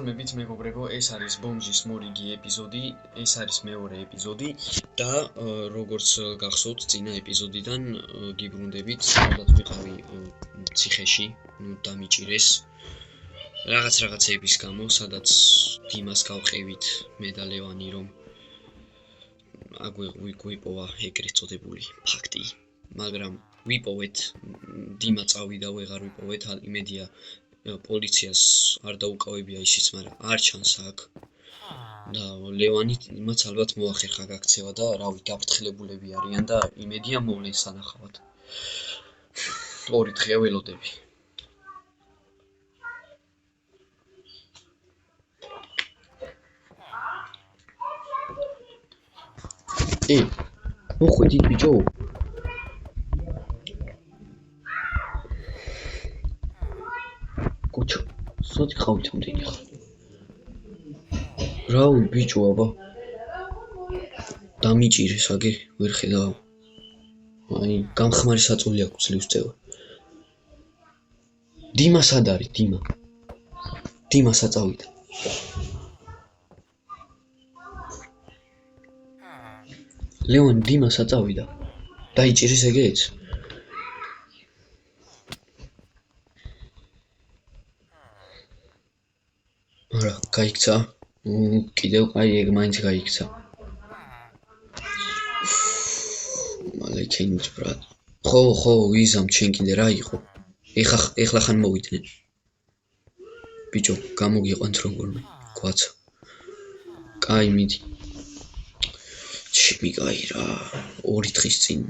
მებით მეგობრებო, ეს არის ბომჟის მორიგი ეპიზოდი, ეს არის მეორე ეპიზოდი და როგორც გახსოვთ, წინა ეპიზოდიდან გიბრუნდებით, სადაც ვიყავი ციხეში, დამიჭირეს რაღაცების გამო, სადაც დიმას გავყევით მე და ლევანი, რომ აგვიპოვა ეგრეთ წოდებული ფაქტი, მაგრამ ვიპოვეთ, დიმა წავიდა, ვეღარ ვიპოვეთ, იმედია პოლიციას არ დაუკავებია ისიც, მაგრამ არ ჩანს აქ. და ლევანი იმაც ალბათ მოახერხა გაქცევა და რავი, გაფრთხილებულები არიან და იმედია მოვლენ სანახავად. 2 დღეა ველოდები. მოხვედით ბიჭო. კუჩო, სოდი ყავით მომდენი ხარ. რავი ბიჭო, აბა. დამიჭირეს აგე, ვერ ხედავ. აი, გამხმარი საწოლი აქვს ძლივს წევა. დიმა სად არის, დიმა? დიმა საწავიდა. ლევან დიმა საწავიდა. დაიჭირეს ეგეც. არა, გაიქცა. კიდევ აი ეგ მაინც გაიქცა. მალეკენიც ბრატ. ხო, ვიზამ ჩვენ კიდე რა იყო? ეხლა ხან მოვიდნენ. ბიჭო, გამოგიყვანთ როგორმე, გვაცა. კაი, მიდი. ჩემი კაი რა, 2 დღის წინ,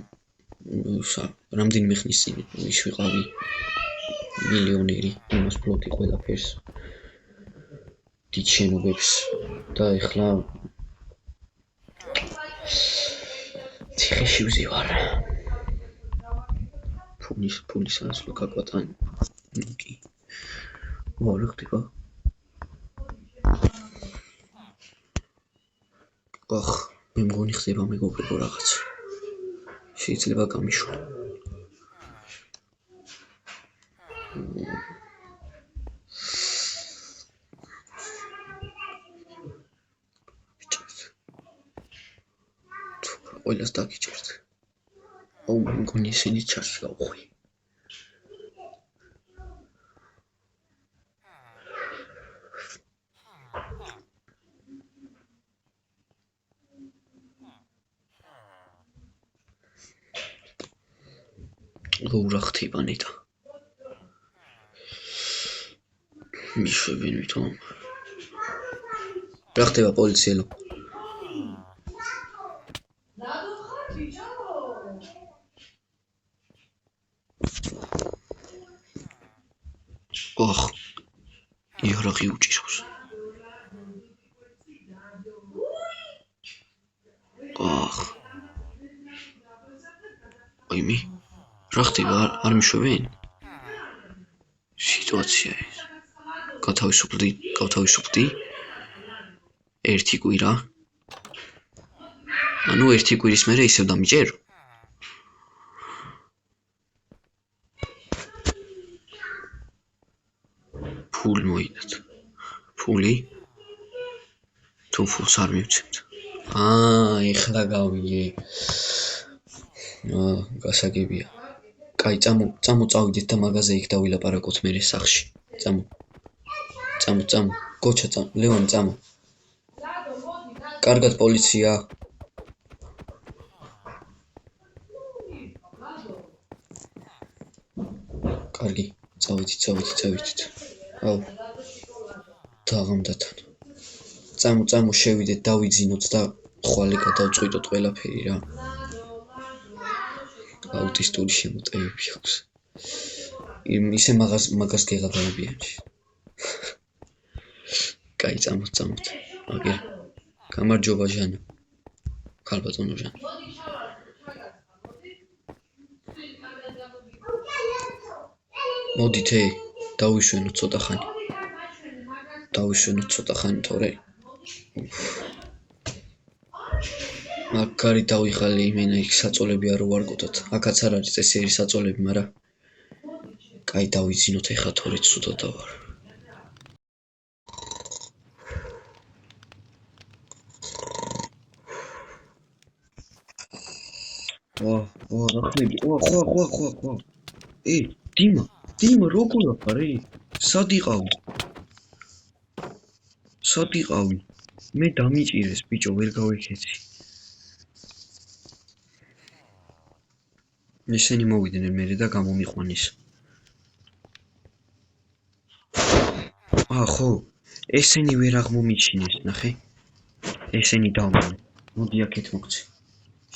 რამდენიმე ხნის წინ ის ვიყავი მილიონერი, იმას ბლოკი ყველაფერს. დიდ შენობებს და ეხლა ციხეში ვზივარ. ფულის ასლო გაკვატანი. კი. რა ხდება? მე მგონი ხდება მეგობრებო რაღაც. შეიძლება გამიშვა. ყველას დაგიჭერთ. მე მგონი ისინი ჩარჩი გავხვი. რა ხდება ნეტა? მიშვებენ ვითომ. რა ხდება პოლიციელო? იარაღი უჭირავს. აიმე, რა ხდება? არ მიშვებენ? სიტუაცია ეს. გავთავისუფლდი. 1 კვირა. ანუ 1 კვირის მერე ისევ დამიჭერ? ფული მოიდათ. ფული? თუ ფულს არ მივცემთ. ეხლა გავიგე. გასაგებია. კაი, წავიდეთ და მაღაზია იქ დავილაპარაკოთ მერე სახში. წამო. გოჩა, ლევანი, წამო. კარგად, პოლიცია. კარგი, წავიდით. აუ. დაღამდათან. წამო, შევიდეთ, დავიძინოთ და ხვალე გადავწყვიტოთ ყველაფერი რა. აუტისტური შემოტევები აქვს. ისე მაგას გეღადავებიან. კაი, წამოთ. აგერ. გამარჯობა ჟანა. ქალბატონო ჟანა. მოდით, დავიშვენოთ ცოტა ხანი, თორე. მაგარი დავიღალე იმენა იქ საწოლები არ ვარგოთ. აქაც არ არის წესიერი საწოლები, მაგრამ კაი, დავიძინოთ ეხლა თორე ცუდად დავარ. რახმები. ხო. დიმა, როგორ ვარ? სად იყავი? მე დამიჭირეს, ბიჭო, ვერ გავიქეცი. ესენი მოვიდნენ მერე და გამომიყვანის. ხო, ესენი ვერ აღმომიჩინეს, ნახე. ესენი დავმან. მოდი აქეთ მოგცე.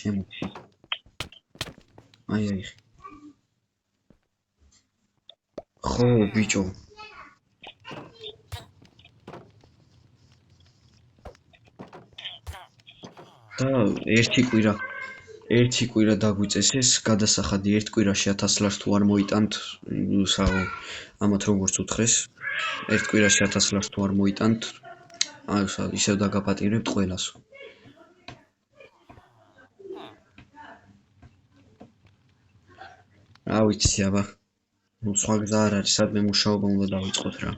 შემოდი. აი. ხო, ბიჭო. და ერთი კვირა დაგვიწესეს, გადასახადი ერთ კვირაში 1000 ლარს თუ არ მოიტანთ, ამათ როგორც უთხრეს, ერთ კვირაში 1000 ლარს თუ არ მოიტანთ, ისევ დაგაპატიმრებთ ყველას. რა ვიცი, აბა. სხვა გზა არ არის, სადმე მუშაობა უნდა დავიწყოთ რა.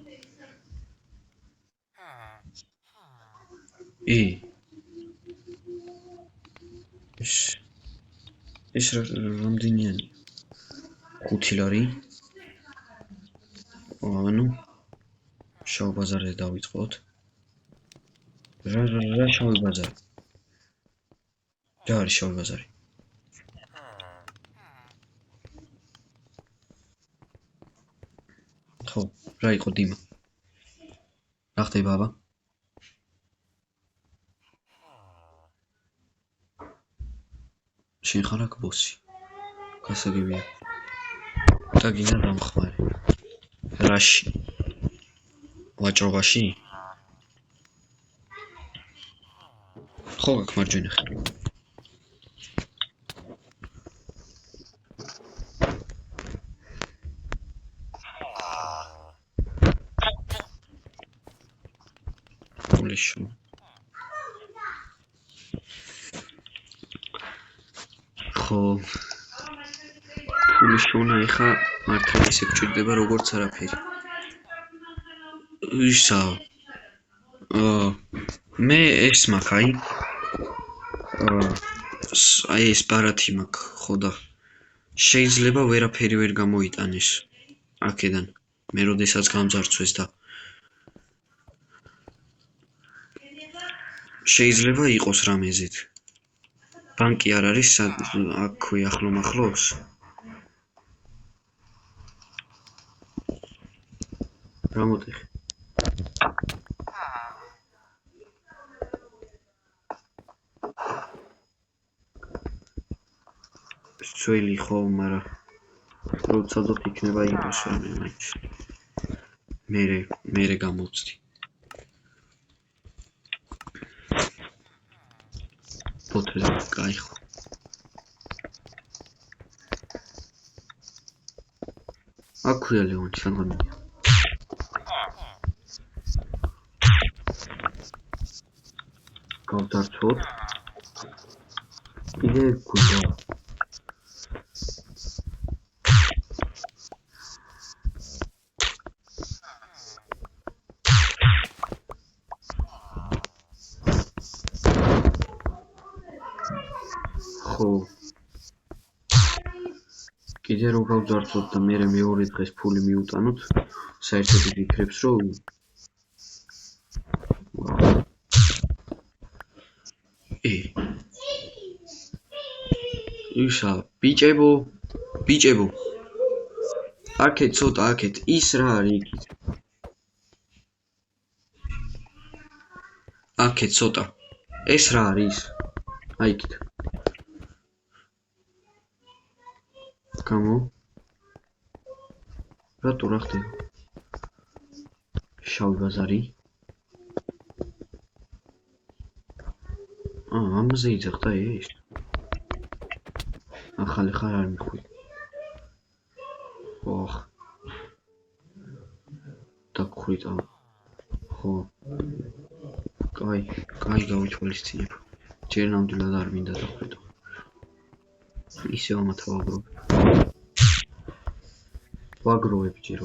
ეს რამდენიანი? 5 ლარი. ანუ შავ ბაზარზე დავიწყოთ. რა შავი ბაზარი? რა არის შავი ბაზარი? ხო, რა იყო დიმა? რა ხდება აბა? შენ ხარ აქ ბოსი. გასაგებია. და გინდა დამხმარე. რაში? ვაჭრობაში? ხო, აქ მარჯვენა ხარ. პულიშო. ხო. პულიშონა ეხა მართლა ისე გჭირდება როგორც არაფერი. ისა. მე ეს მაქვს, აი ეს ბარათი მაქვს, ხო და შეიძლება ვერაფერი ვერ გამოიტანეს აქედან. მე როდესაც გამძარცვეს და შეიძლება იყოს რამეზით. ბანკი არ არის აქვე ახლოს? რა მოტეხი? ძველი ხო, მაგრამ როცა დოთ იქნება იყოს რამე მაინც. მერე გამოვწდი. ბოთლი კაი ხო. აქვეა ლეონი, სანღამია. გავდარცვოთ. კიდე გვიდა. ხო. კიდე რო გავდარცვოთ და მე მეორე დღეს ფული მიუტანოთ, საერთოდ იფიქრებს რომ ისა, ბიჭებო. აქეთ ცოტა, ის რა არის იქით? აქეთ ცოტა. ეს რა არის? აი იქით. გამო? რატო რა ხდება? შავი ბაზარი? ამაზე იძახდა ეს? ახალი ხარ არ მიხვი. ოხ. დაგხვიტა. ხო. კაი გავითვალისწინებ. ჯერ ნამდვილად არ მინდა დავხვიტო. ისევ ამათ ვაგროვებ ჯერ.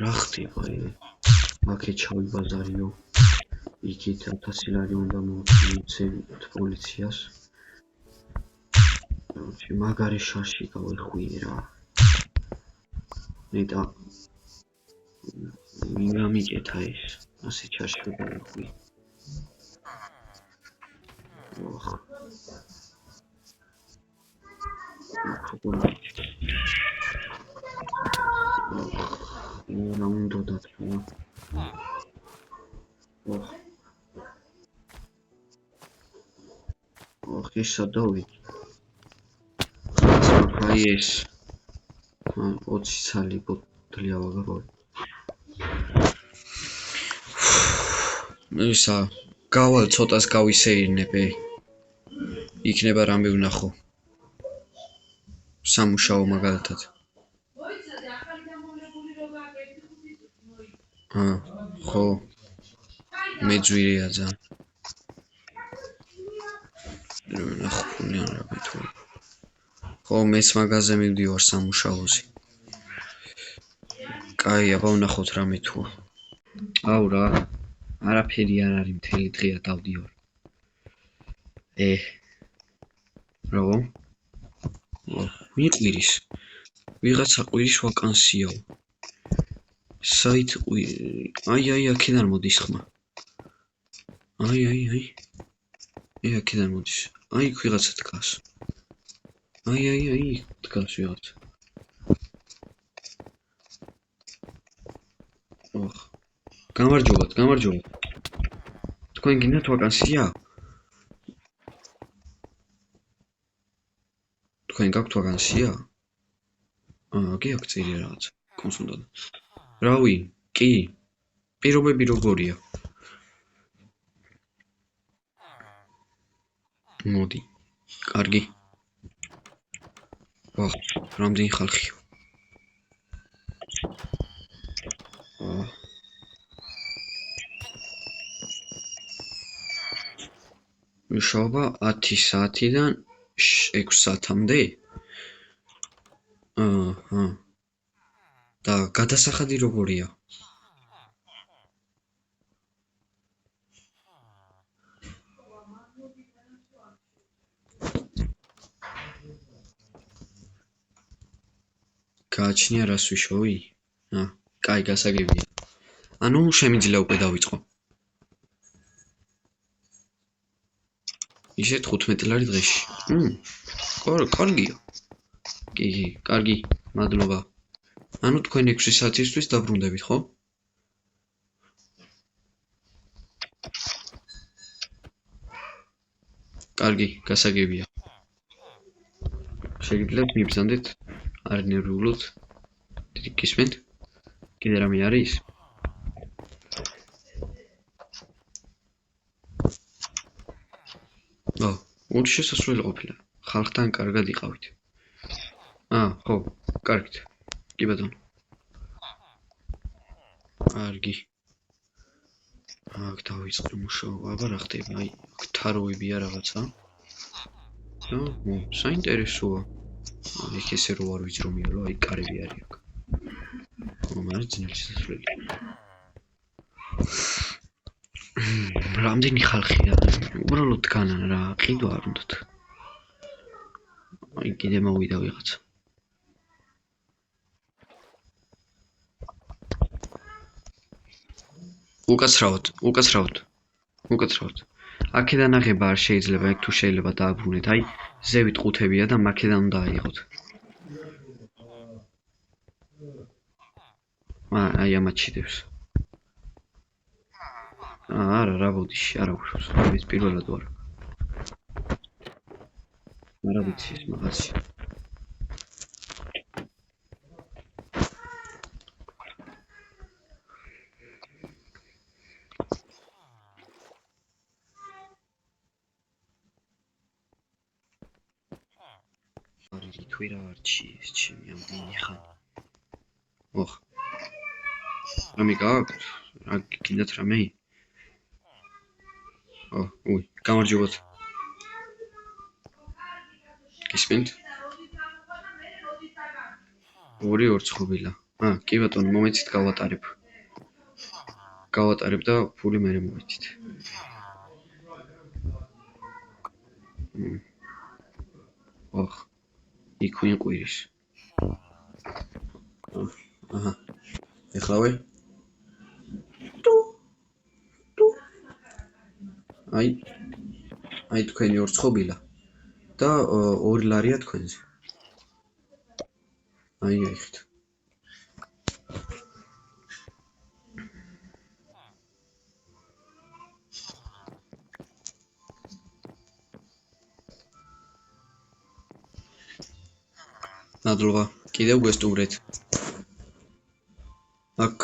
რა ხდება აქეთ ჩავიბაზარიო იქით 1000 ლარი უნდა მოვცემთ პოლიციას მაგარი შარში გავეხვიე რა ნეტა მიგამიკეთა ეს ასე შარში გავეხვიე ოხ რა უნდა დათქვა ოხ ისა დავიდი აი ეს 20 ცალი ბოთლი ავაგროვე ისა გავალ ცოტას გავისეირნებ იქნება რამე ვნახო სამუშაო მაგალითად ხო მეძვირეა ძალიან ვნახო ფულიან რა მეთქვა ხო მეც მაგაზე მივდივარ სამუშაოზე კაი აბა ვნახოთ რა მეთქვა აუ რა არაფერი არ არის მთელი დღეა დავდივარ რა მიყვირის ვიღაცა ყვირის ვაკანსიაო საით აი აქედან მოდის ხმა აი აქედან მოდის აი ვიღაცა დგას აი დგას ვიღაცა ოხ გამარჯობათ თქვენ გინდათ ვაკანსია თქვენ გაქვთ ვაკანსია აგი აქ წერია რაღაც კონსულტანტ რავი კი პირობები როგორია მოდი კარგი ვახ რამდენი ხალხია მუშაობა 10 საათიდან 6 საათამდე და გადასახადი როგორია გააჩნია რას ვიშოვი კაი გასაგებია ანუ შემიძლია უკვე დავიწყო ისე 15 ლარი დღეში კარგია კი კარგი მადლობა ანუ თქვენ 6 საათისთვის დაბრუნდებით ხო კარგი გასაგებია შეგიძლიათ მიბრძანდეთ არ ნერვიულოთ გისმენთ კიდე რამე არის ორი შესასვლელი ყოფილა ხალხთან კარგად იყავით ხო კარგით კი ბატონო კარგი აქ დავიწყე მუშაობა აბა რა ხდება აი თაროებია რაღაცა საინტერესოა იქ ესე რო არ ვიცი რომ იარო აი კარები არის აქ მაგრამ ძნელი შესასვლელი რამდენი ხალხია უბრალოდ დგანან რა ყიდვა არ უნდათ აი კიდე მოვიდა ვიღაცა უკაცრავად აქედან აღება არ შეიძლება ეგ თუ შეიძლება დააბრუნეთ აი ზევით ყუთებია და მაქედან უნდა აიღოთ აი ამათ ჩიდებს არა რა ბოდიში არა უშვებს ის პირველად ვარ არა ვიცი ეს მაგაცი თვი რა არჩი ეს ჩემი ამდენი ხან ოხ რამე გააქვთ რა გინდათ რამე გამარჯობათ გისმენთ ორი ორ ცხოველა კი ბატონო, მომეცით გავატარებ. გავატარებ და ფული მერე მოვიცით. ოხ, იქ ვინ ყვირის. აჰა. ეხლავე? აი თქვენი ორ ცხობილა და 2 ლარია თქვენზე. აი აიხეთ. მადლობა. კიდევ გვესტუმრეთ. აქ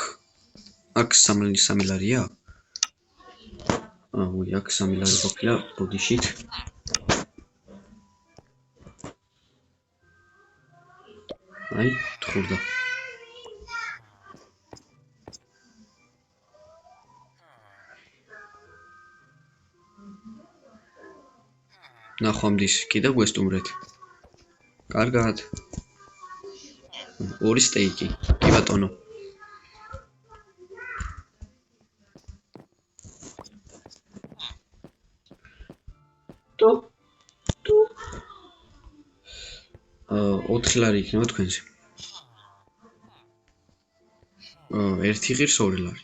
3 ლარია? უი, აქ 3 ლარი ყოფილა ბოდიშით. აი, თხურდა. ნახვამდის, კიდევ გვესტუმრეთ. კარგად. 2 სტეიკი. კი ბატონო. თუ 4 ლარი იქნება თქვენზე. 1 ღირს 2 ლარი.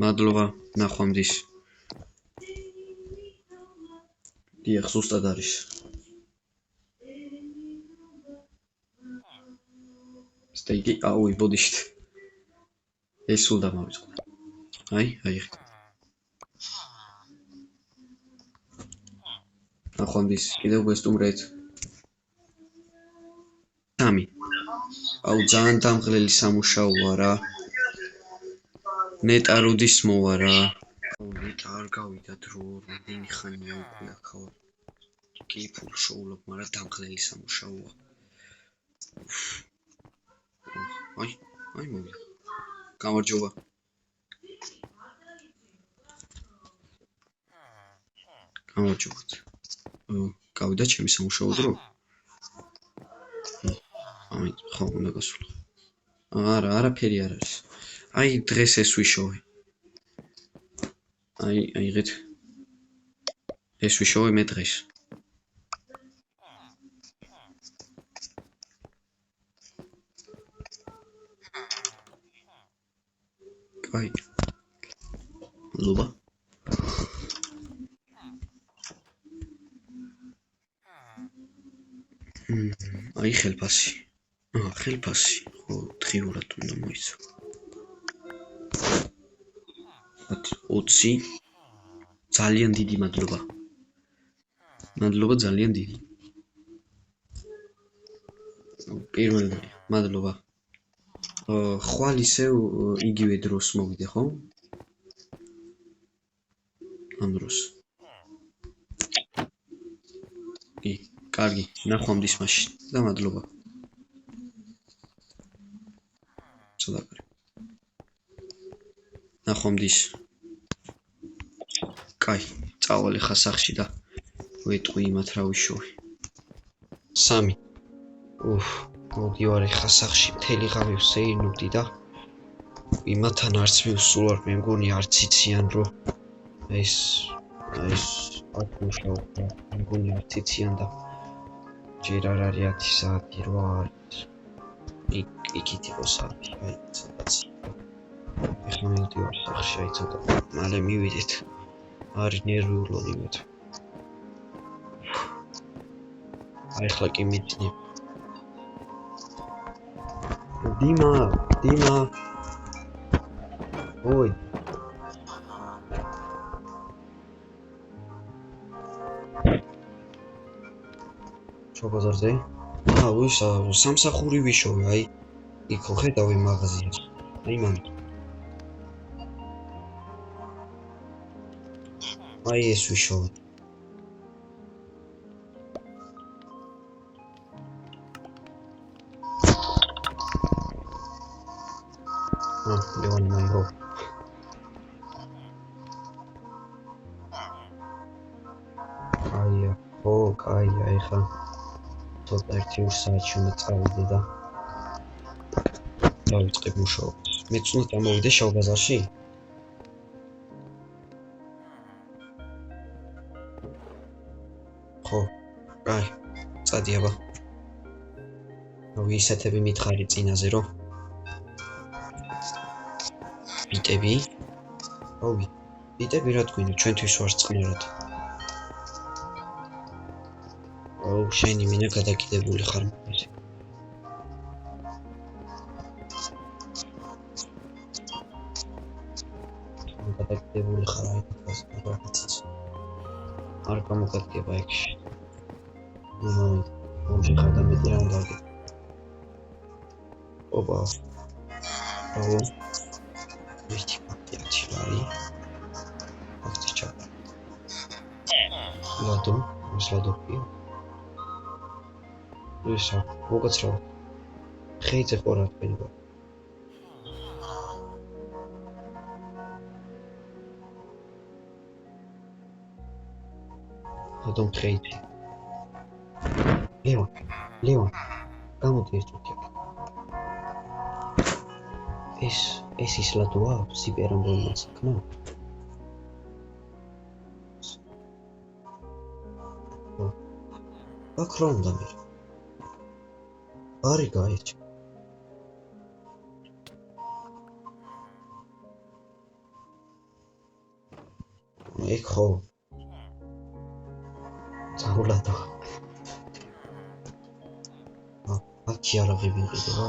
მადლობა, ნახვამდის. დიახ, ზუსტად არის. სტეიკი, აუი, ბოდიშით. ეს სულ დამავიწყდა. აი. ნახვამდის, კიდევ გვესტუმრეთ. 3. აუ, ძალიან დამღლელი სამუშაოა რა. ნეტა როდის მოვა რა. ნეტა არ გავიდა დრო, რამდენი ხანია უკვე აქ. კი ფულ შოულობ, მაგრამ დამღლელი სამუშაოა. აი მოვიდა. გამარჯობა. გამარჯობათ. გავიდა ჩემი სამუშაო დრო? ხო, უნდა გასულიყო. არა, არაფერი არ არის. აი დღეს ეს ვიშოვე. აიღეთ. ეს ვიშოვე მე დღეს. კაი. ლობა. აი ხელფასი. ხელფასი. ხო, დღიურად უნდა მოიცვა. 20. ძალიან დიდი მადლობა. მადლობა ძალიან დიდი. პირველი, მადლობა. ხვალ ისევ იგივე დროს მოვიდე, ხო? ამ დროს. კი, კარგი, ნახვამდის მაშინ და მადლობა. ცოტა. ნახვამდის. კაი, წავალ ხა სახში და ვეტყვი იმათ რა ვიშოვე. 3. მოდივარ ხა სახში, მთელი ღამე ვსეირნობდი და იმათთან არც მივსულვარ, მე მგონი არც იციან რომ ეს აქ მუშაობ და მე მგონი არც იციან და ჯერ არ არის 10 საათი, 8 არის. იქით იყო საათი, აი ცოტაც. ეხლა მივდივარ სახში, აი ცოტა მალე მივიდეთ. არის ნერვიულობდი მე. აი ხლა კი მიწნი. Dima. Oi. Čo pozor, ვისა სამსახური ვიშოვე, აი იქ ხედავი მაღაზიას. აი მან. აი ეს ვიშოვე. ლევანი მაირო. კაია, ო, კაია, ეხლა ცოტა 1 საათში უნდა წავიდე და დავიწყებ მუშაობას. მეც უნდა წამოვიდე შავ ბაზარში? ხო, კაი, წადი აბა. ვისათები მითხარი წინაზე, რომ ბიტები? ოვი, ბიტები რა თქვინა, ჩვენთვის ვარ წყნარად. აუ, შენი მინა გადაკიდებული ხარ მაგაზე. გადაკიდებული ხარ აი რაღაცას. არ გამოგადგება ეგში. მომში ხარ და მეტი რა უნდა აგებ. ოპა. აუ. ვიჩი პატიაჩი ვარი. ახლა ჩა. ლადო, ეს ლადოქია. ისა, მოგაცრავ. ხეიძე ყორა თქვენგო. ლადო ხეიძე. ლეონ, გამოდი ეს თქო. ეს ის ლადოა, სიპერამბოლმა საკნა. აქ რა უნდა მე? არი გაიჭი. ეგ ხო. ზაულადო. აქი არა ღებინყიდე რა.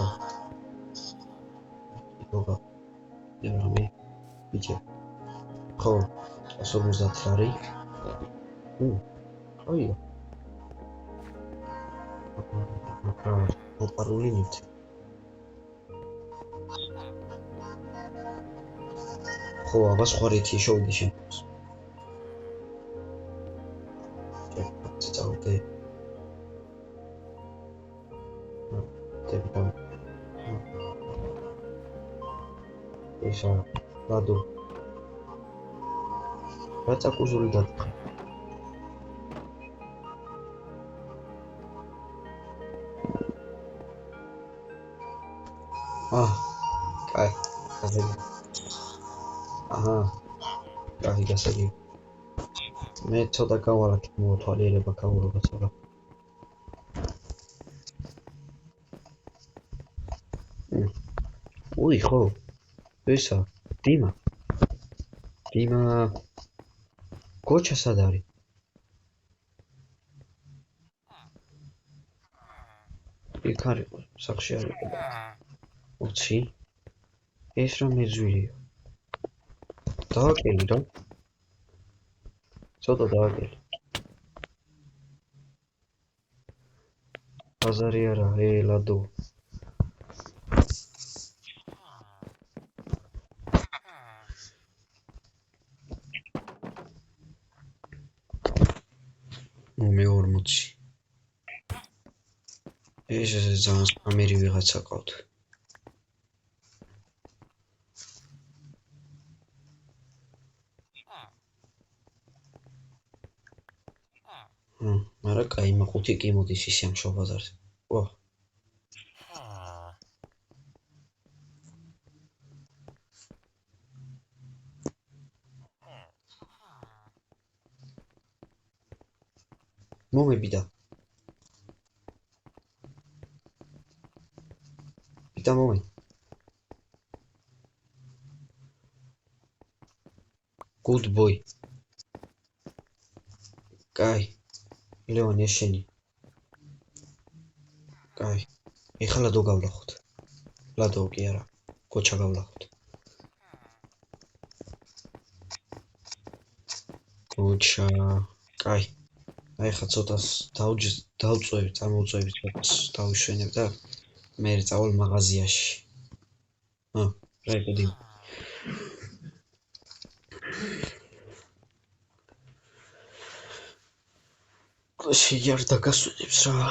იგობა. ერამი. ბიჭე. ხო, 150 ლარი. აია. მოპარული ნივთი. ხო, აბა სხვა რითი შოვდი შენ. წავიდე. ტელეფონ. ისა, ლადო. რა წაკუზული დადგა. კაი, გასაგები. კაი, გასაგები. მე ცოტა გავალაკეთ მოთვალიერება გაურობას არა. უი, ხო. ისა, დიმა. გოჩა სად არის? იქ არ იყო, სახში არ იყო. უცი? ეს რა მეძვირია? დააკელი რა? ცოტა დააკელი. ბაზარი არა, ლადო. მე 40. ეს ძალიან ამერი ვიღაცა ყავთ. მარა კაი, მაყუთი კი მოდის ისე ამ შავ ბაზარზე. ვა. მომებიდა. Pita მომე. Good boy. კაი. ლეონი ეს შენი. კაი. ეხლა ლადო გავლახოთ. ლადო კი არა. გოჩა გავლახოთ. გოჩა. კაი. აი ხა ცოტას დავწვევ, წამოვწვევ ცოტას დავიშვენებ და მე წავალ მაღაზიაში. რა ეკედი. შეიარ დაგასვენებს რა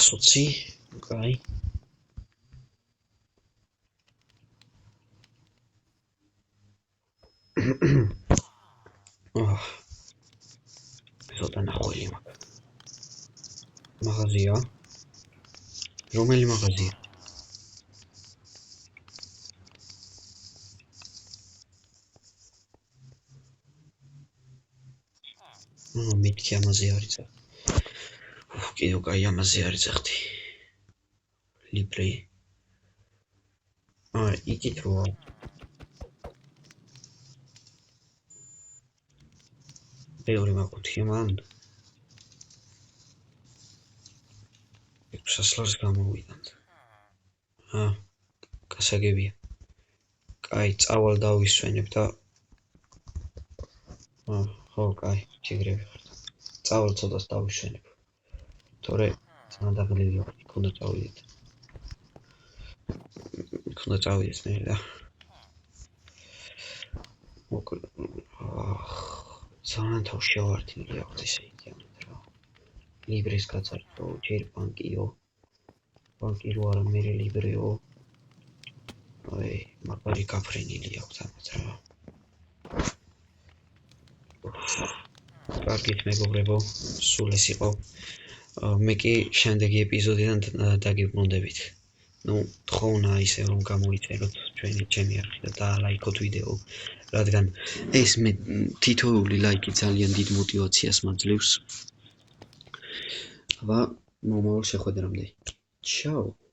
120, კაი. ცოტა ნახველი მაქვს. მაღაზია? რომელი მაღაზია? მეთქი ამაზე არის ძახ. კიდევ კაი ამაზე არის ძახთი. ლიბრე. იქით როა. ბევრი მაქვს მან. სასლარს გამოვიდანთ. გასაგებია. კაი, წავალ დავისვენებ და ხო, კაი, ჯიგრები ხართ. წავალ ცოტას დავისვენებ. თორე ძანდაღლილი ვარ, იქ უნდა წავიდეთ მე და ძალიან თავში ავართინული აქვს ესე იგივე რა. ლიბრის გაწართო, ჯერ ბანკიო. ბანკი რო არა მე ლიბრეო. მაგარი გაფრენილი აქვს ამათ რა. კარგით მეგობრებო, სულ ეს იყო. მე კი შემდეგი ეპიზოდიდან დაგიბრუნდებით. თხოვნა ისე რომ გამოიწეროთ ჩემი არხი და დაალაიქოთ ვიდეო, რადგან ეს მე თითოეული ლაიკი ძალიან დიდ мотивაციას მაძლევს. მომავალ შეხვედრამდე. Ciao.